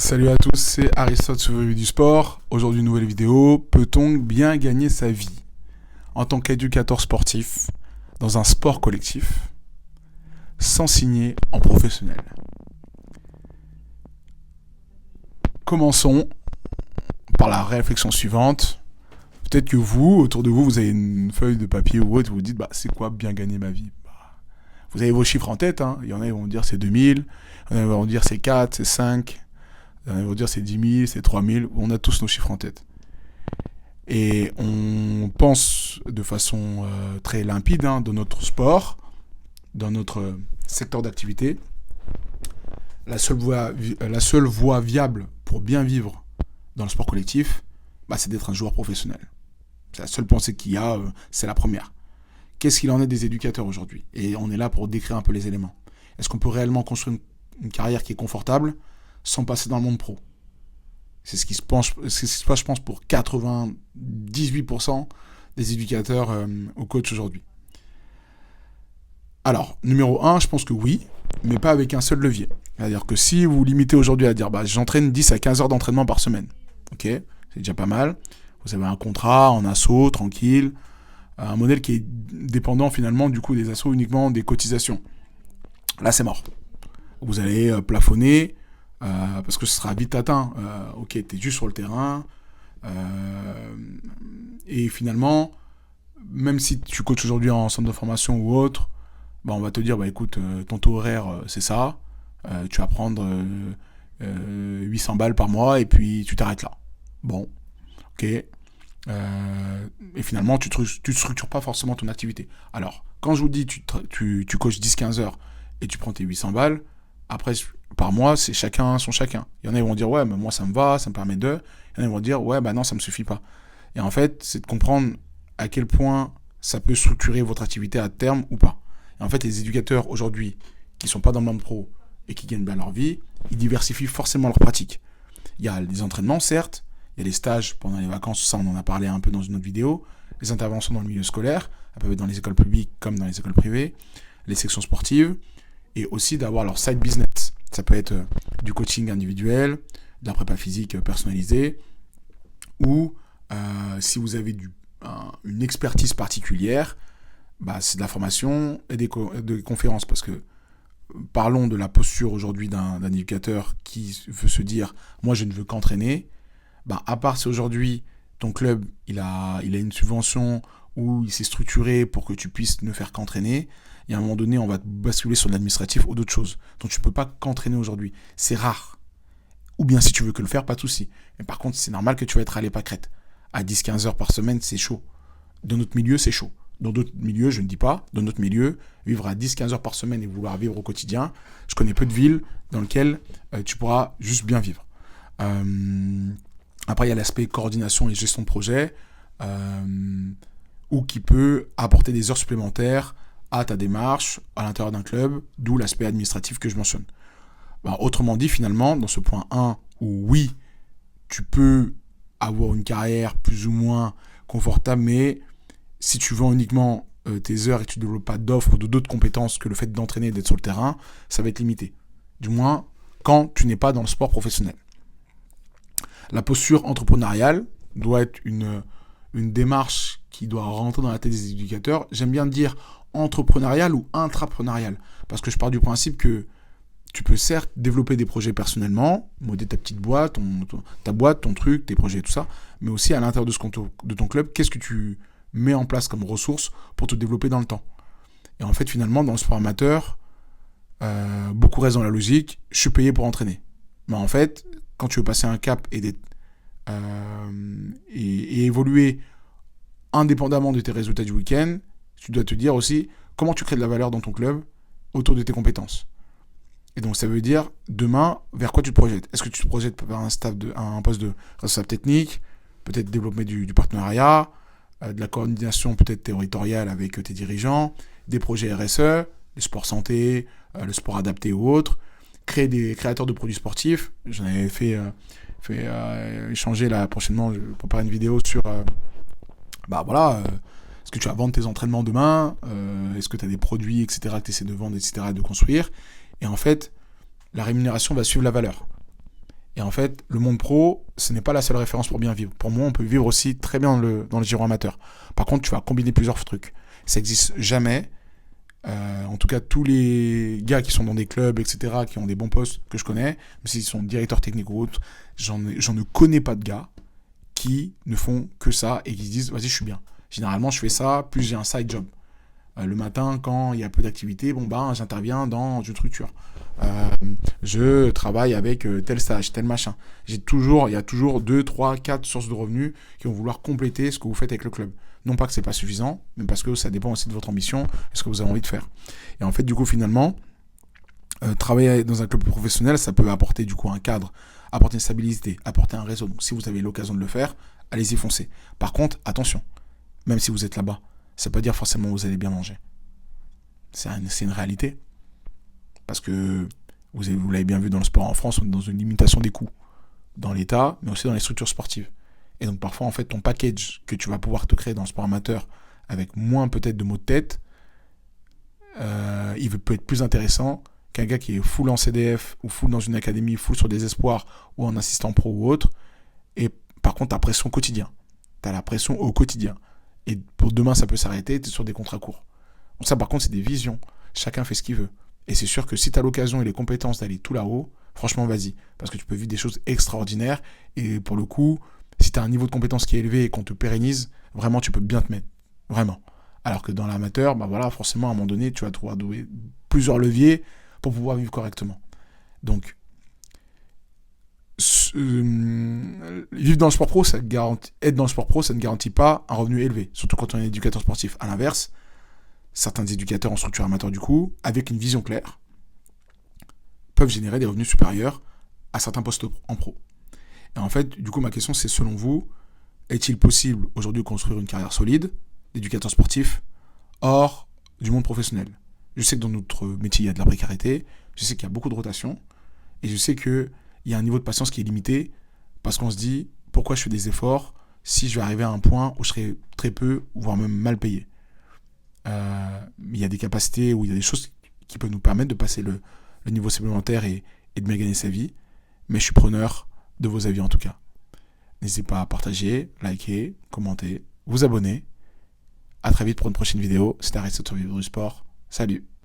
Salut à tous, c'est Aristote sur Revue du Sport. Aujourd'hui, nouvelle vidéo. Peut-on bien gagner sa vie en tant qu'éducateur sportif dans un sport collectif sans signer en professionnel? Commençons par la réflexion suivante. Peut-être que vous, autour de vous, vous avez une feuille de papier ou autre, vous vous dites, c'est quoi bien gagner ma vie? Vous avez vos chiffres en tête, hein. Il y en a qui vont dire c'est 2000, il y en a qui vont dire c'est 4, c'est 5, il y en a qui vont dire c'est 10 000, c'est 3000. On a tous nos chiffres en tête. Et on pense de façon très limpide, hein, dans notre sport, dans notre secteur d'activité, la seule voie viable pour bien vivre dans le sport collectif, c'est d'être un joueur professionnel. C'est la seule pensée qu'il y a, c'est la première. Qu'est-ce qu'il en est des éducateurs aujourd'hui? Et on est là pour décrire un peu les éléments. Est-ce qu'on peut réellement construire une carrière qui est confortable sans passer dans le monde pro? C'est ce qui se passe, je pense, pour 98% des éducateurs ou coachs aujourd'hui. Alors, numéro 1, je pense que oui, mais pas avec un seul levier. C'est-à-dire que si vous vous limitez aujourd'hui à dire j'entraîne 10 à 15 heures d'entraînement par semaine, ok, c'est déjà pas mal. Vous avez un contrat en asso, tranquille, un modèle qui est dépendant finalement du coup des assos uniquement des cotisations. Là, c'est mort. Vous allez plafonner parce que ce sera vite atteint. Ok, t'es juste sur le terrain et finalement, même si tu coaches aujourd'hui en centre de formation ou autre, on va te dire écoute, ton taux horaire c'est ça, tu vas prendre 800 balles par mois et puis tu t'arrêtes là. Bon, ok. Et finalement, tu te structures pas forcément ton activité. Alors, quand je vous dis tu coaches 10-15 heures et tu prends tes 800 balles, après, par mois, c'est chacun son chacun. Il y en a qui vont dire, ouais, mais moi ça me va, ça me permet de. Il y en a qui vont dire, ouais, non, ça me suffit pas. Et en fait, c'est de comprendre à quel point ça peut structurer votre activité à terme ou pas. Et en fait, les éducateurs aujourd'hui, qui sont pas dans le monde pro et qui gagnent bien leur vie, ils diversifient forcément leurs pratiques. Il y a les entraînements, certes, il y a les stages pendant les vacances, ça on en a parlé un peu dans une autre vidéo, les interventions dans le milieu scolaire, elles peuvent être dans les écoles publiques comme dans les écoles privées, les sections sportives, et aussi d'avoir leur side business. Ça peut être du coaching individuel, de la prépa physique personnalisée, ou si vous avez une expertise particulière, c'est de la formation et des conférences. Parce que parlons de la posture aujourd'hui d'un éducateur qui veut se dire « moi je ne veux qu'entraîner », à part si aujourd'hui ton club il a une subvention ou il s'est structuré pour que tu puisses ne faire qu'entraîner, et à un moment donné, on va basculer sur l'administratif ou d'autres choses. Donc tu ne peux pas qu'entraîner aujourd'hui. C'est rare. Ou bien si tu veux que le faire, pas de souci. Mais par contre, c'est normal que tu vas être à l'épacrète. À 10-15 heures par semaine, c'est chaud. Dans notre milieu, c'est chaud. Dans d'autres milieux, je ne dis pas, dans notre milieu, vivre à 10-15 heures par semaine et vouloir vivre au quotidien, je connais peu de villes dans lesquelles tu pourras juste bien vivre. Après, il y a l'aspect coordination et gestion de projet, ou qui peut apporter des heures supplémentaires à ta démarche à l'intérieur d'un club, d'où l'aspect administratif que je mentionne. Autrement dit, finalement, dans ce point 1, où oui, tu peux avoir une carrière plus ou moins confortable, mais si tu vends uniquement tes heures et que tu ne développes pas d'offres ou d'autres compétences que le fait d'entraîner et d'être sur le terrain, ça va être limité. Du moins, quand tu n'es pas dans le sport professionnel. La posture entrepreneuriale doit être une démarche qui doit rentrer dans la tête des éducateurs. J'aime bien dire entrepreneurial ou intrapreneurial, parce que je pars du principe que tu peux certes développer des projets personnellement, modder ta petite boîte, ta boîte, ton truc, tes projets, tout ça, mais aussi à l'intérieur de ton club, qu'est-ce que tu mets en place comme ressources pour te développer dans le temps. Et en fait, finalement, dans le sport amateur, beaucoup restent dans la logique, je suis payé pour entraîner. Mais en fait, quand tu veux passer un cap et évoluer indépendamment de tes résultats du week-end, tu dois te dire aussi comment tu crées de la valeur dans ton club autour de tes compétences. Et donc ça veut dire demain vers quoi tu te projettes. Est-ce que tu te projettes vers un poste de responsable technique, peut-être développer du partenariat, de la coordination peut-être territoriale avec tes dirigeants, des projets RSE, le sport santé, le sport adapté ou autre, créer des créateurs de produits sportifs. J'en avais fait échanger là prochainement, je prépare une vidéo sur est-ce que tu vas vendre tes entraînements demain, est-ce que tu as des produits, etc., que tu essaies de vendre, etc., et de construire. Et en fait, la rémunération va suivre la valeur. Et en fait, le monde pro, ce n'est pas la seule référence pour bien vivre. Pour moi, on peut vivre aussi très bien dans le giron amateur. Par contre, tu vas combiner plusieurs trucs. Ça n'existe jamais. En tout cas, tous les gars qui sont dans des clubs, etc., qui ont des bons postes que je connais, même s'ils sont directeurs techniques ou autres, j'en ne connais pas de gars qui ne font que ça et qui se disent, vas-y, je suis bien. Généralement, je fais ça, plus j'ai un side job. Le matin, quand il y a peu d'activité, j'interviens dans une structure. Je travaille avec tel stage, tel machin. Il y a toujours 2, 3, 4 sources de revenus qui vont vouloir compléter ce que vous faites avec le club. Non pas que c'est pas suffisant, mais parce que ça dépend aussi de votre ambition et ce que vous avez envie de faire. Et en fait, du coup, finalement, travailler dans un club professionnel, ça peut apporter du coup un cadre, apporter une stabilité, apporter un réseau. Donc si vous avez l'occasion de le faire, allez-y foncez. Par contre, attention, même si vous êtes là-bas, ça ne veut pas dire forcément que vous allez bien manger. C'est une réalité. Parce que vous l'avez bien vu dans le sport en France, on est dans une limitation des coûts. Dans l'État, mais aussi dans les structures sportives. Et donc parfois, en fait, ton package que tu vas pouvoir te créer dans le sport amateur, avec moins peut-être de maux de tête, il peut être plus intéressant qu'un gars qui est full en CDF, ou full dans une académie, full sur des espoirs, ou en assistant pro ou autre. Et par contre, tu as pression au quotidien. Tu as la pression au quotidien. Et pour demain, ça peut s'arrêter, tu es sur des contrats courts. Donc ça, par contre, c'est des visions. Chacun fait ce qu'il veut. Et c'est sûr que si tu as l'occasion et les compétences d'aller tout là-haut, franchement, vas-y. Parce que tu peux vivre des choses extraordinaires. Et pour le coup, si tu as un niveau de compétence qui est élevé et qu'on te pérennise, vraiment, tu peux bien te mettre. Vraiment. Alors que dans l'amateur, forcément, à un moment donné, tu vas trouver plusieurs leviers pour pouvoir vivre correctement. Donc, vivre dans le sport pro, être dans le sport pro, ça ne garantit pas un revenu élevé. Surtout quand on est éducateur sportif. À l'inverse, certains éducateurs en structure amateur, du coup, avec une vision claire, peuvent générer des revenus supérieurs à certains postes en pro. Et en fait, du coup, ma question, c'est selon vous, est-il possible aujourd'hui de construire une carrière solide d'éducateur sportif hors du monde professionnel? Je sais que dans notre métier, il y a de la précarité, je sais qu'il y a beaucoup de rotation, et je sais qu'il y a un niveau de patience qui est limité, parce qu'on se dit, pourquoi je fais des efforts si je vais arriver à un point où je serai très peu, voire même mal payé. Il y a des capacités où il y a des choses qui peuvent nous permettre de passer le niveau supplémentaire et de bien gagner sa vie. Mais je suis preneur de vos avis en tout cas. N'hésitez pas à partager, liker, commenter, vous abonner. À très vite pour une prochaine vidéo. C'était Aristote sur Vivre du Sport. Salut!